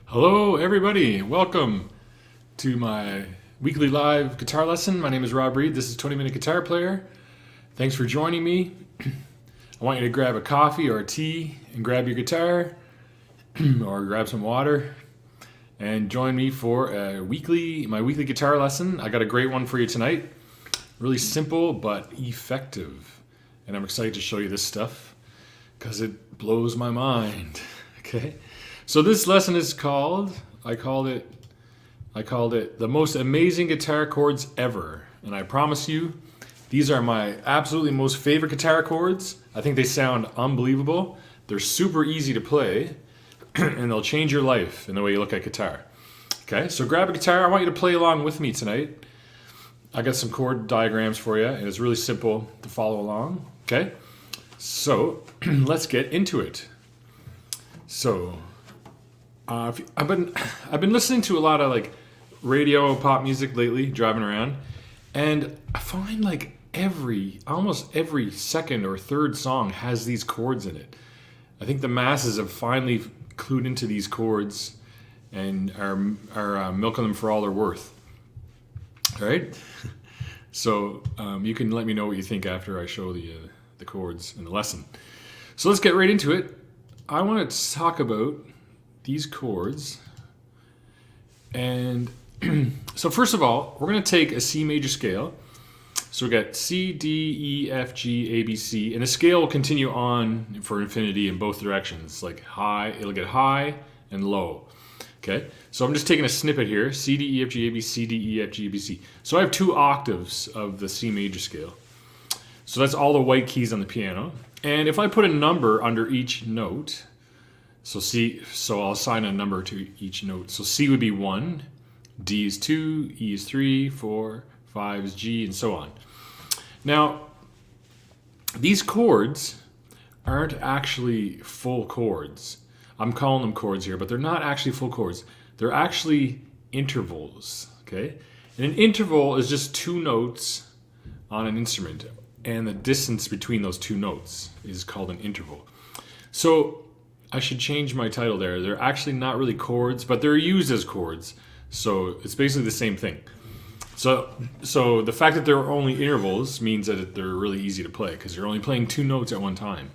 Hello, everybody. Welcome to my weekly live guitar lesson. My name is Rob Reed. This is 20-Minute Guitar Player. Thanks for joining me. I want you to grab a coffee or a tea and grab your guitar or grab some water and join me for my weekly guitar lesson. I got a great one for you tonight. Really simple but effective. And I'm excited to show you this stuff because it blows my mind. Okay? So this lesson is I called it the most amazing guitar chords ever. And I promise you, these are my absolutely most favorite guitar chords. I think they sound unbelievable. They're super easy to play and they'll change your life in the way you look at guitar. Okay, so grab a guitar. I want you to play along with me tonight. I got some chord diagrams for you and it's really simple to follow along. Okay, so let's get into it. So I've been listening to a lot of like radio pop music lately, driving around, and I find like almost every second or third song has these chords in it. I think the masses have finally clued into these chords and are milking them for all they're worth. All right, so you can let me know what you think after I show the chords in the lesson. So let's get right into it. I want to talk about these chords, and so first of all, we're going to take a C major scale. So we got C, D, E, F, G, A, B, C, and the scale will continue on for infinity in both directions, like high, it'll get high and low. Okay, so I'm just taking a snippet here, C, D, E, F, G, A, B, C, D, E, F, G, A, B, C. So I have 2 octaves of the C major scale. So that's all the white keys on the piano. And if I put a number under each note, so I'll assign a number to each note. So C would be 1, D is 2, E is 3, 4, 5 is G, and so on. Now, these chords aren't actually full chords. I'm calling them chords here, but they're not actually full chords. They're actually intervals, okay? And an interval is just 2 notes on an instrument, and the distance between those 2 notes is called an interval. So I should change my title there. They're actually not really chords, but they're used as chords. So it's basically the same thing. So the fact that they're only intervals means that they're really easy to play because you're only playing 2 notes at one time.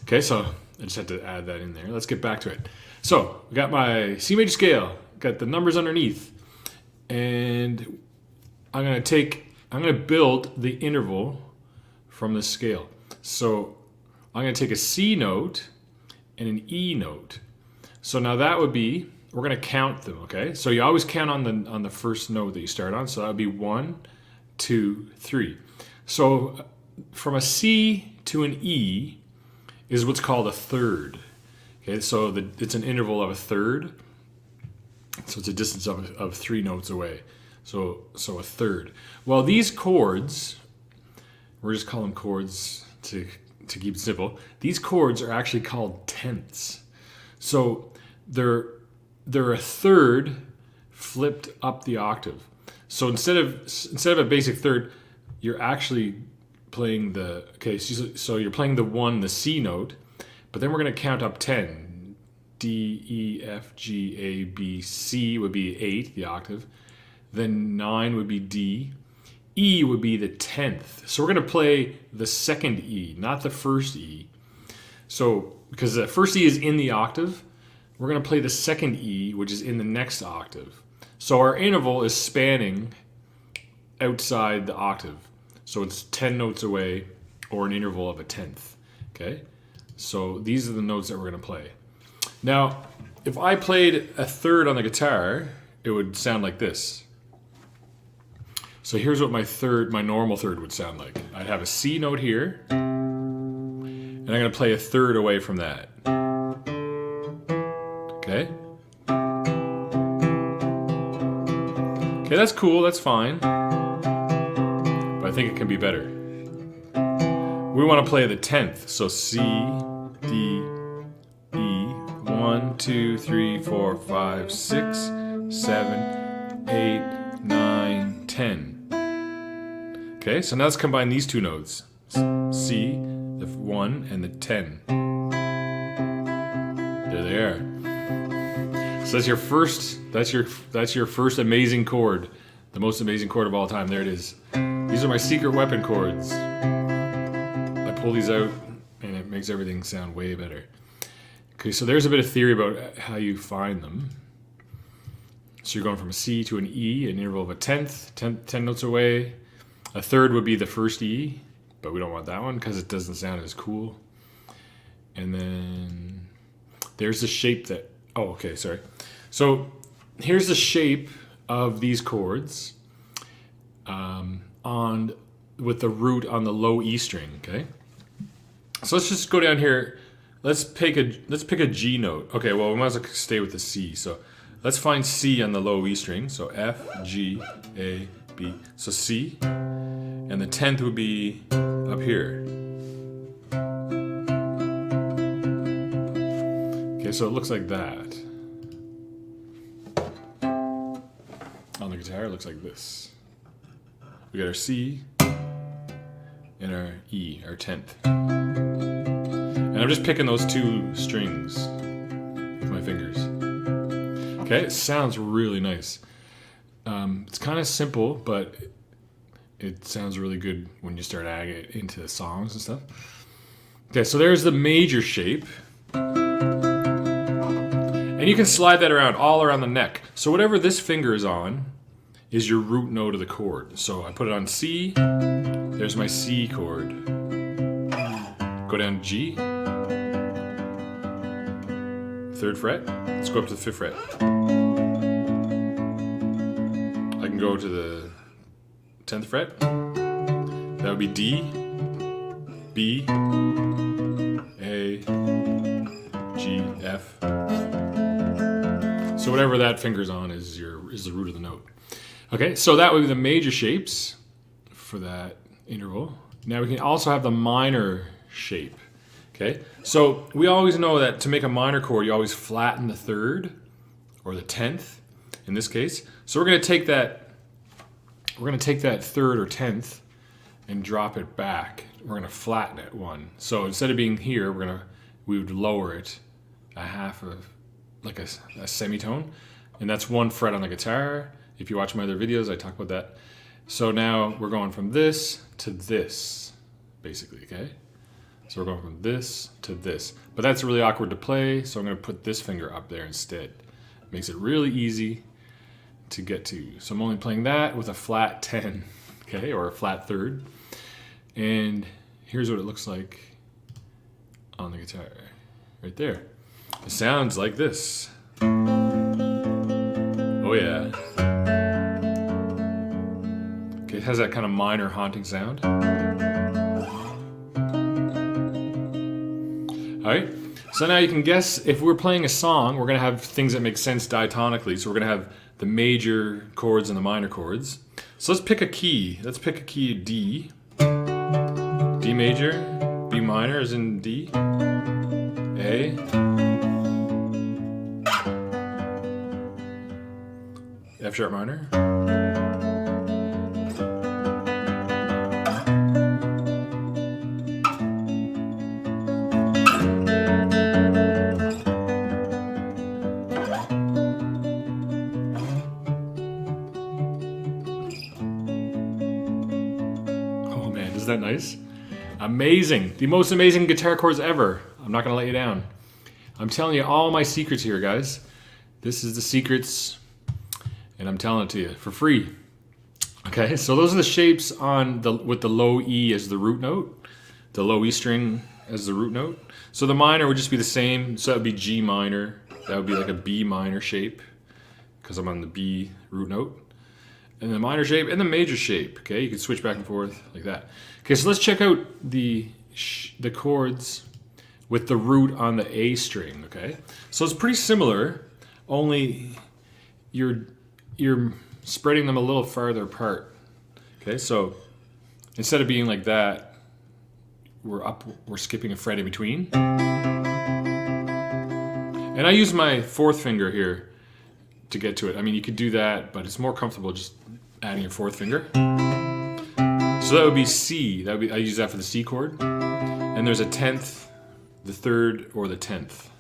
Okay, so I just had to add that in there. Let's get back to it. So we got my C major scale, got the numbers underneath, and I'm gonna build the interval from the scale. So I'm gonna take a C note and an E note. So now that would be, we're going to count them, okay? So you always count on the first note that you start on. So that would be 1, 2, 3. So from a C to an E is what's called a third. Okay, so it's an interval of a third. So it's a distance of 3 notes away. So a third. Well, these chords, we're just calling them chords to keep it simple. These chords are actually called tenths. So they're a third flipped up the octave. So instead of a basic third, you're actually playing so you're playing the C note, but then we're going to count up 10. D, E, F, G, A, B, C would be 8, the octave. Then 9 would be D. E would be the 10th. So we're going to play the second E, not the first E. So because the first E is in the octave, we're going to play the second E, which is in the next octave. So our interval is spanning outside the octave. So it's 10 notes away, or an interval of a tenth. Okay? So these are the notes that we're going to play. Now, if I played a third on the guitar, it would sound like this. So here's what my normal third would sound like. I'd have a C note here, and I'm going to play a third away from that. Okay? Okay, that's cool, that's fine. But I think it can be better. We want to play the 10th. So C, D, E, 1, 2, 3, 4, 5, 6, 7, 8, 9, 10. Okay, so now let's combine these 2 notes. C, the 1, and the 10. There they are. So that's your first. That's your first amazing chord, the most amazing chord of all time. There it is. These are my secret weapon chords. I pull these out, and it makes everything sound way better. Okay, so there's a bit of theory about how you find them. So you're going from a C to an E, an interval of a tenth, 10 notes away. A third would be the first E, but we don't want that one because it doesn't sound as cool. And then there's the shape that, oh, okay, sorry. So here's the shape of these chords with the root on the low E string, okay? So let's just go down here. Let's pick a G note. Okay, well, we might as well stay with the C. So let's find C on the low E string. So F, G, A, B. So C. And the 10th would be up here. Okay, so it looks like that. On the guitar, it looks like this. We got our C and our E, our 10th. And I'm just picking those two strings with my fingers. Okay, it sounds really nice. It's kind of simple, but it sounds really good when you start adding it into songs and stuff. Okay, so there's the major shape. And you can slide that around, all around the neck. So whatever this finger is on is your root note of the chord. So I put it on C, there's my C chord. Go down to G, 3rd fret, let's go up to the 5th fret. I can go to the 10th fret, that would be D, B, A, G, F. So whatever that finger's on is the root of the note. Okay, so that would be the major shapes for that interval. Now we can also have the minor shape. Okay, so we always know that to make a minor chord, you always flatten the 3rd or the 10th in this case. So we're going to take that 3rd or 10th and drop it back. We're going to flatten it 1. So instead of being here, we would lower it a half of like a semitone, and that's 1 fret on the guitar. If you watch my other videos, I talk about that. So now we're going from this to this, basically, okay? So we're going from this to this. But that's really awkward to play, so I'm going to put this finger up there instead. It makes it really easy to get to. So I'm only playing that with a flat 10, okay, or a flat 3rd. And here's what it looks like on the guitar, right there. It sounds like this. Oh yeah. Okay, it has that kind of minor haunting sound. Alright, so now you can guess if we're playing a song, we're going to have things that make sense diatonically. So we're going to have the major chords and the minor chords. So let's pick a key. Let's pick a key D. D major, B minor is in D, A, F sharp minor, oh man, isn't that nice? Amazing, the most amazing guitar chords ever. I'm not gonna let you down. I'm telling you all my secrets here, guys. This is the secrets, and I'm telling it to you for free. Okay, so those are the shapes with the low E as the root note, the low E string as the root note. So the minor would just be the same. So that would be G minor. That would be like a B minor shape because I'm on the B root note. And the minor shape and the major shape. Okay, you can switch back and forth like that. Okay, so let's check out the chords with the root on the A string. Okay, so it's pretty similar, only you're spreading them a little farther apart. Okay, so instead of being like that, we're skipping a fret in between. And I use my 4th finger here to get to it. I mean, you could do that, but it's more comfortable just adding your 4th finger. So that would be C. I use that for the C chord. And there's a 10th, the 3rd, or the 10th.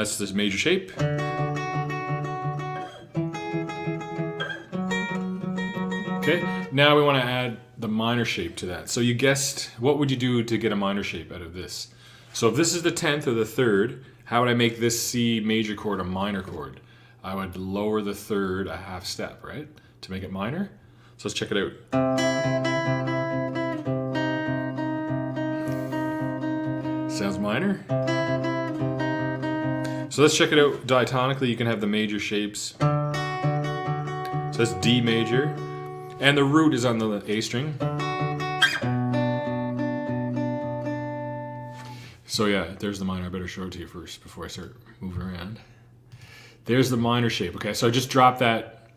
That's this major shape. Okay, now we want to add the minor shape to that. So you guessed, what would you do to get a minor shape out of this? So if this is the 10th or the 3rd, how would I make this C major chord a minor chord? I would lower the 3rd a half step, right? To make it minor. So let's check it out. Sounds minor. So let's check it out diatonically. You can have the major shapes. So that's D major. And the root is on the A string. So yeah, there's the minor. I better show it to you first before I start moving around. There's the minor shape. Okay, so I just drop that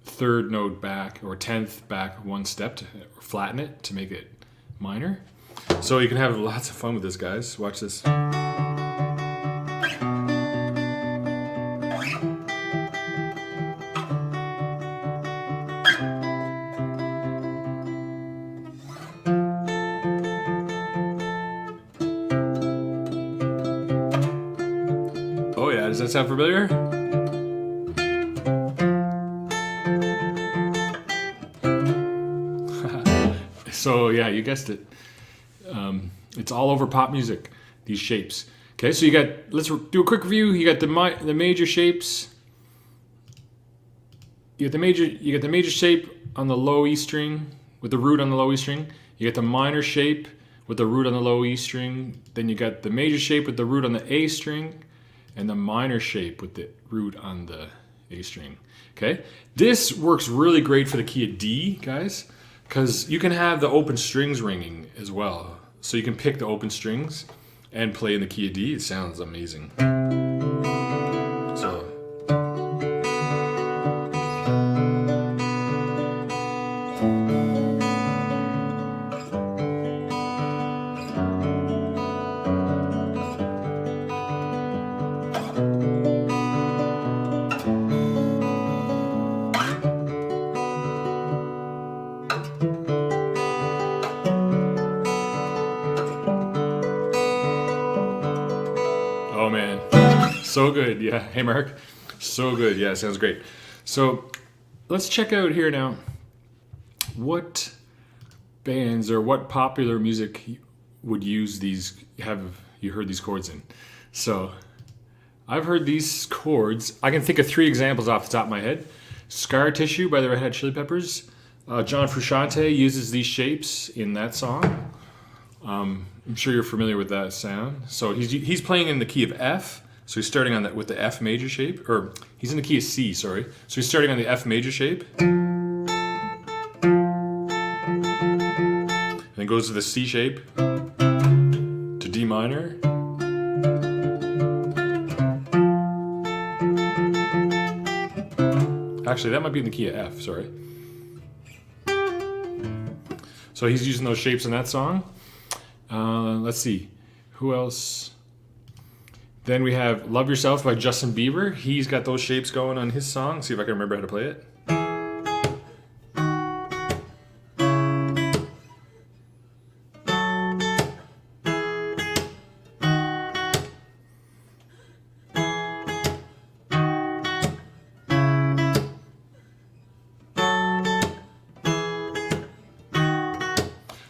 3rd note back, or 10th back 1 step to flatten it to make it minor. So you can have lots of fun with this, guys. Watch this. Oh yeah, does that sound familiar? So yeah, you guessed it. It's all over pop music, these shapes. Okay, so you got, let's do a quick review. You got the major shapes. You got the major shape on the low E string with the root on the low E string. You got the minor shape with the root on the low E string. Then you got the major shape with the root on the A string, and the minor shape with the root on the A string. Okay, this works really great for the key of D, guys, because you can have the open strings ringing as well. So you can pick the open strings and play in the key of D. It sounds amazing. So. Oh man, so good. Yeah, hey Mark, so good. Yeah, sounds great. So let's check out here now what bands or what popular music would use these, have you heard these chords in? So I've heard these chords. I can think of 3 examples off the top of my head. Scar Tissue by the Red Hot Chili Peppers. John Frusciante uses these shapes in that song. I'm sure you're familiar with that sound. So he's playing in the key of F. So he's starting on that with the F major shape, or he's in the key of C, sorry. So he's starting on the F major shape. And then goes to the C shape, to D minor. Actually, that might be in the key of F, sorry. So he's using those shapes in that song. Let's see, who else? Then we have Love Yourself by Justin Bieber. He's got those shapes going on his song. See if I can remember how to play it.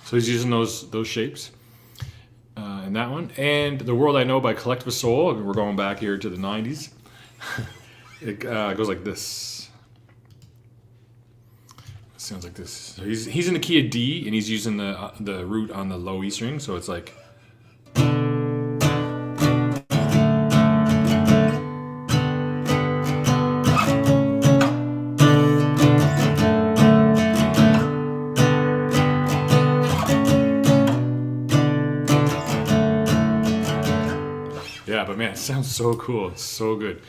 So he's using those shapes. And that one, and The World I Know by Collective Soul. We're going back here to the 90s. It goes like this. It sounds like this. So he's in the key of D, and he's using the root on the low E string, so it's like. Yeah, but man, it sounds so cool. It's so good.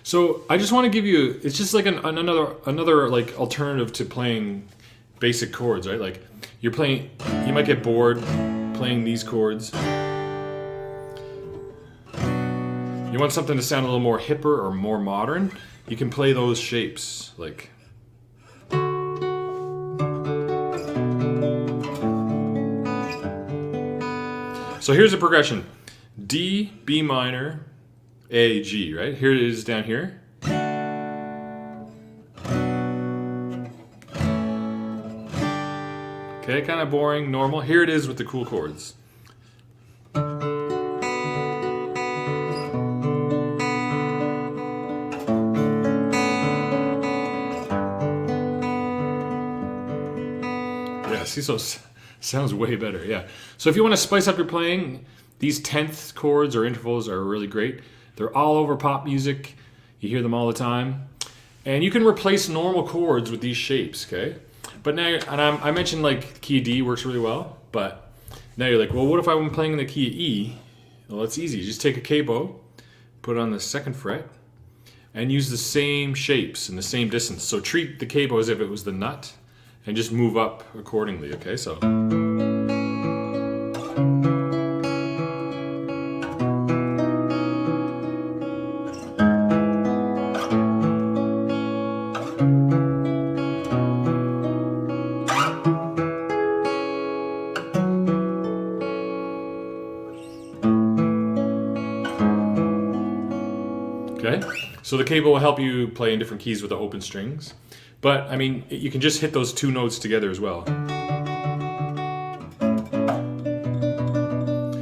So I just want to give you, it's just like another like alternative to playing basic chords, right? Like you're playing, you might get bored playing these chords. You want something to sound a little more hipper or more modern, you can play those shapes, like. So here's a progression. D, B minor, A, G, right? Here it is down here. Okay, kind of boring, normal. Here it is with the cool chords. Yeah, see, so sounds way better, yeah. So if you want to spice up your playing, these 10th chords or intervals are really great. They're all over pop music. You hear them all the time. And you can replace normal chords with these shapes, okay? But now, and I mentioned like key of D works really well, but now you're like, well, what if I'm playing in the key of E? Well, it's easy. Just take a capo, put it on the 2nd fret, and use the same shapes and the same distance. So treat the capo as if it was the nut, and just move up accordingly, okay? So. Okay, so the capo will help you play in different keys with the open strings. But, I mean, you can just hit those 2 notes together as well.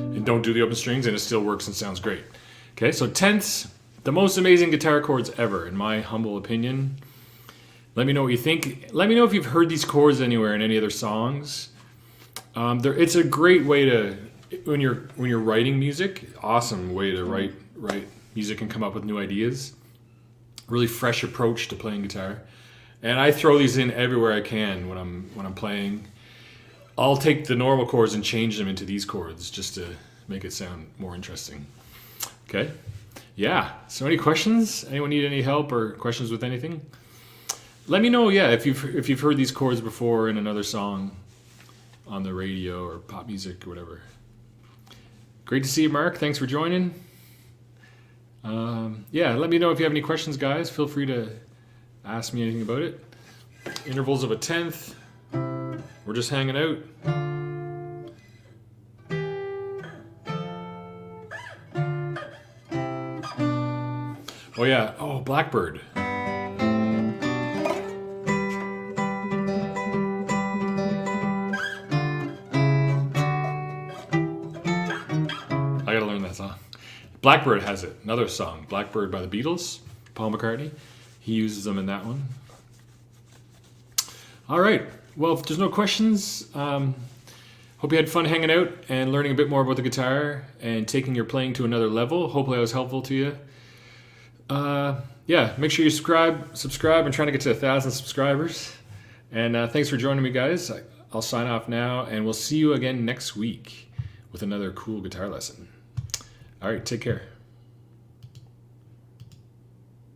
And don't do the open strings and it still works and sounds great. Okay, so 10ths, the most amazing guitar chords ever, in my humble opinion. Let me know what you think. Let me know if you've heard these chords anywhere in any other songs. It's a great way to, when you're writing music, awesome way to write music and come up with new ideas. Really fresh approach to playing guitar. And I throw these in everywhere I can when I'm playing. I'll take the normal chords and change them into these chords just to make it sound more interesting. Okay? Yeah. So any questions? Anyone need any help or questions with anything? Let me know, yeah, if you've heard these chords before in another song on the radio or pop music or whatever. Great to see you, Mark. Thanks for joining. Yeah, let me know if you have any questions, guys. Feel free to ask me anything about it. Intervals of a 10th. We're just hanging out. Oh yeah, oh, Blackbird. I gotta learn that song. Blackbird has it, another song, Blackbird by the Beatles, Paul McCartney. He uses them in that one. All right. Well, if there's no questions, hope you had fun hanging out and learning a bit more about the guitar and taking your playing to another level. Hopefully I was helpful to you. Yeah, make sure you subscribe. I'm trying to get to 1,000 subscribers. And thanks for joining me, guys. I'll sign off now, and we'll see you again next week with another cool guitar lesson. All right, take care.